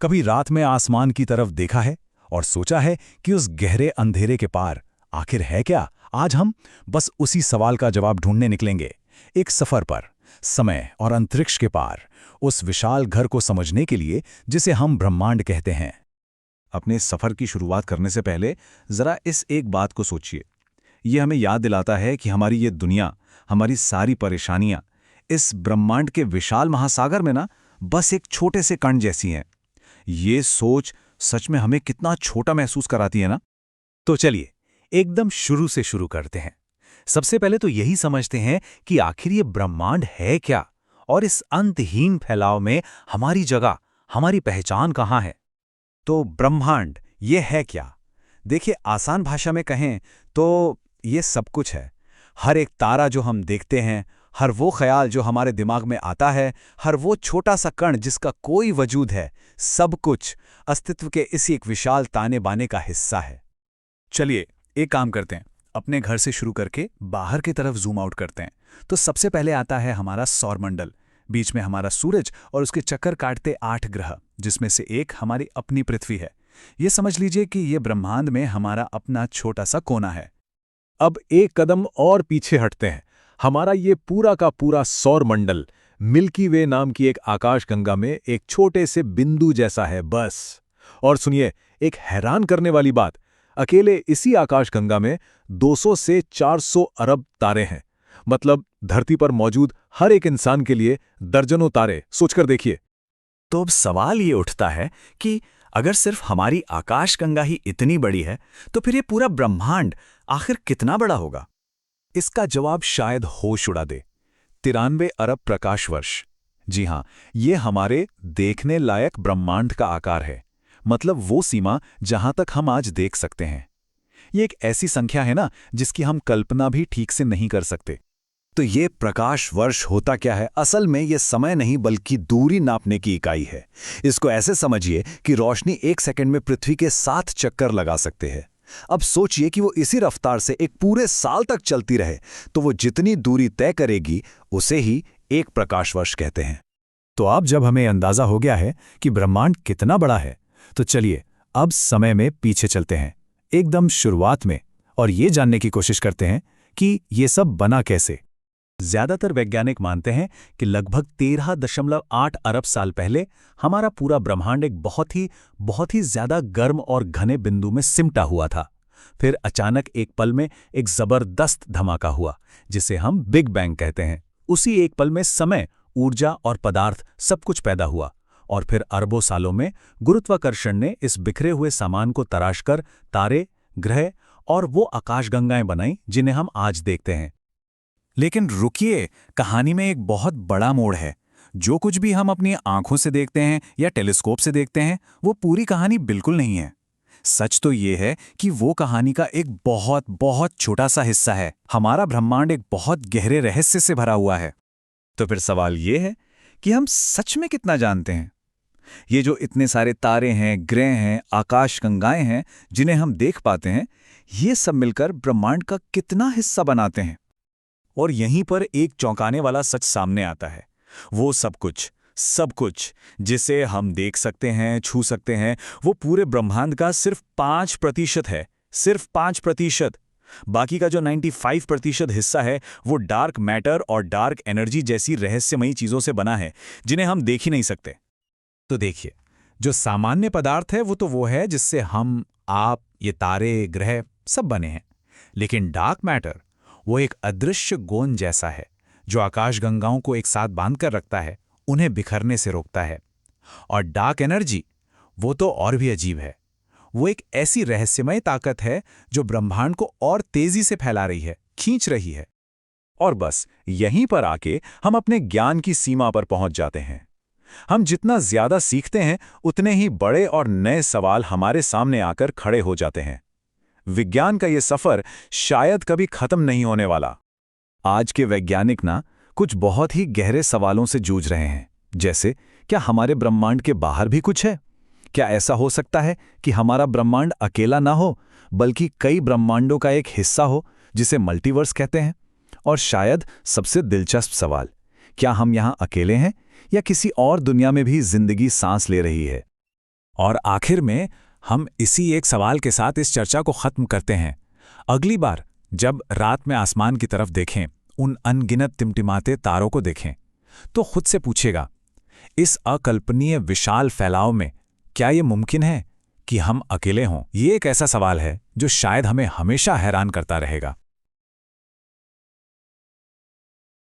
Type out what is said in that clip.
कभी रात में आसमान की तरफ देखा है और सोचा है कि उस गहरे अंधेरे के पार आखिर है क्या? आज हम बस उसी सवाल का जवाब ढूंढने निकलेंगे, एक सफर पर, समय और अंतरिक्ष के पार, उस विशाल घर को समझने के लिए जिसे हम ब्रह्मांड कहते हैं। अपने सफर की शुरुआत करने से पहले जरा इस एक बात को सोचिए। ये हमें याद दिलाता है कि हमारी ये दुनिया, हमारी सारी परेशानियां इस ब्रह्मांड के विशाल महासागर में ना बस एक छोटे से कण जैसी हैं। ये सोच सच में हमें कितना छोटा महसूस कराती है ना। तो चलिए एकदम शुरू से शुरू करते हैं। सबसे पहले तो यही समझते हैं कि आखिर ये ब्रह्मांड है क्या, और इस अंतहीन फैलाव में हमारी जगह, हमारी पहचान कहाँ है। तो ब्रह्मांड ये है क्या? देखिए, आसान भाषा में कहें तो ये सब कुछ है। हर एक तारा जो हम देखते हैं, हर वो ख्याल जो हमारे दिमाग में आता है, हर वो छोटा सा कण जिसका कोई वजूद है, सब कुछ अस्तित्व के इसी एक विशाल ताने बाने का हिस्सा है। चलिए एक काम करते हैं, अपने घर से शुरू करके बाहर की तरफ जूम आउट करते हैं। तो सबसे पहले आता है हमारा सौरमंडल। बीच में हमारा सूरज और उसके चक्कर काटते 8 ग्रह, जिसमें से एक हमारी अपनी पृथ्वी है। ये समझ लीजिए कि ये ब्रह्मांड में हमारा अपना छोटा सा कोना है। अब एक कदम और पीछे हटते हैं। हमारा ये पूरा का पूरा सौरमंडल मिल्की वे नाम की एक आकाशगंगा में एक छोटे से बिंदु जैसा है बस। और सुनिए, एक हैरान करने वाली बात, अकेले इसी आकाशगंगा में 200 से 400 अरब तारे हैं। मतलब धरती पर मौजूद हर एक इंसान के लिए दर्जनों तारे। सोचकर देखिए। तो अब सवाल ये उठता है कि अगर सिर्फ हमारी आकाशगंगा ही इतनी बड़ी है, तो फिर ये पूरा ब्रह्मांड आखिर कितना बड़ा होगा? इसका जवाब शायद होश उड़ा दे। 93 अरब प्रकाश वर्ष। जी हां, ये हमारे देखने लायक ब्रह्मांड का आकार है। मतलब वो सीमा जहां तक हम आज देख सकते हैं। ये एक ऐसी संख्या है ना जिसकी हम कल्पना भी ठीक से नहीं कर सकते। तो ये प्रकाश वर्ष होता क्या है? असल में ये समय नहीं बल्कि दूरी नापने की इकाई है। इसको ऐसे समझिए कि रोशनी 1 सेकंड में पृथ्वी के 7 चक्कर लगा सकते हैं। अब सोचिए कि वो इसी रफ्तार से एक पूरे साल तक चलती रहे, तो वो जितनी दूरी तय करेगी उसे ही एक प्रकाश वर्ष कहते हैं। तो अब जब हमें अंदाजा हो गया है कि ब्रह्मांड कितना बड़ा है, तो चलिए अब समय में पीछे चलते हैं, एकदम शुरुआत में, और ये जानने की कोशिश करते हैं कि ये सब बना कैसे। ज्यादातर वैज्ञानिक मानते हैं कि लगभग 13.8 अरब साल पहले हमारा पूरा ब्रह्मांड एक बहुत ही ज्यादा गर्म और घने बिंदु में सिमटा हुआ था। फिर अचानक एक पल में एक जबरदस्त धमाका हुआ, जिसे हम बिग बैंग कहते हैं। उसी एक पल में समय, ऊर्जा और पदार्थ सब कुछ पैदा हुआ, और फिर अरबों सालों में गुरुत्वाकर्षण ने इस बिखरे हुए सामान को तराशकर तारे, ग्रह और वो आकाशगंगाएं बनाई जिन्हें हम आज देखते हैं। लेकिन रुकिए, कहानी में एक बहुत बड़ा मोड़ है। जो कुछ भी हम अपनी आंखों से देखते हैं या टेलीस्कोप से देखते हैं, वो पूरी कहानी बिल्कुल नहीं है। सच तो ये है कि वो कहानी का एक बहुत छोटा सा हिस्सा है। हमारा ब्रह्मांड एक बहुत गहरे रहस्य से भरा हुआ है। तो फिर सवाल ये है कि हम सच में कितना जानते हैं? ये जो इतने सारे तारे हैं, ग्रह हैं, आकाशगंगाएं हैं जिन्हें हम देख पाते हैं, ये सब मिलकर ब्रह्मांड का कितना हिस्सा बनाते हैं? और यहीं पर एक चौंकाने वाला सच सामने आता है। वो सब कुछ जिसे हम देख सकते हैं, छू सकते हैं, वो पूरे ब्रह्मांड का सिर्फ 5% है। सिर्फ 5%। बाकी का जो 95% हिस्सा है, वो डार्क मैटर और डार्क एनर्जी जैसी रहस्यमयी चीजों से बना है, जिन्हें हम देख ही नहीं सकते। तो देखिए, जो सामान्य पदार्थ है वो है जिससे हम, आप, ये तारे, ग्रह सब बने हैं। लेकिन डार्क मैटर वो एक अदृश्य गोंद जैसा है, जो आकाशगंगाओं को एक साथ बांध कर रखता है, उन्हें बिखरने से रोकता है। और डार्क एनर्जी वो तो और भी अजीब है। वो एक ऐसी रहस्यमय ताकत है जो ब्रह्मांड को और तेजी से फैला रही है, खींच रही है। और बस यहीं पर आके हम अपने ज्ञान की सीमा पर पहुंच जाते हैं। हम जितना ज्यादा सीखते हैं, उतने ही बड़े और नए सवाल हमारे सामने आकर खड़े हो जाते हैं। विज्ञान का ये सफर शायद कभी खत्म नहीं होने वाला। आज के वैज्ञानिक ना कुछ बहुत ही गहरे सवालों से जूझ रहे हैं, जैसे क्या हमारे ब्रह्मांड के बाहर भी कुछ है? क्या ऐसा हो सकता है कि हमारा ब्रह्मांड अकेला ना हो, बल्कि कई ब्रह्मांडों का एक हिस्सा हो, जिसे मल्टीवर्स कहते हैं? और शायद सबसे दिलचस्प सवाल, क्या हम यहाँ अकेले हैं या किसी और दुनिया में भी जिंदगी सांस ले रही है? और आखिर में हम इसी एक सवाल के साथ इस चर्चा को खत्म करते हैं। अगली बार जब रात में आसमान की तरफ देखें, उन अनगिनत टिमटिमाते तारों को देखें, तो खुद से पूछेगा, इस अकल्पनीय विशाल फैलाव में क्या ये मुमकिन है कि हम अकेले हों? ये एक ऐसा सवाल है जो शायद हमें हमेशा हैरान करता रहेगा।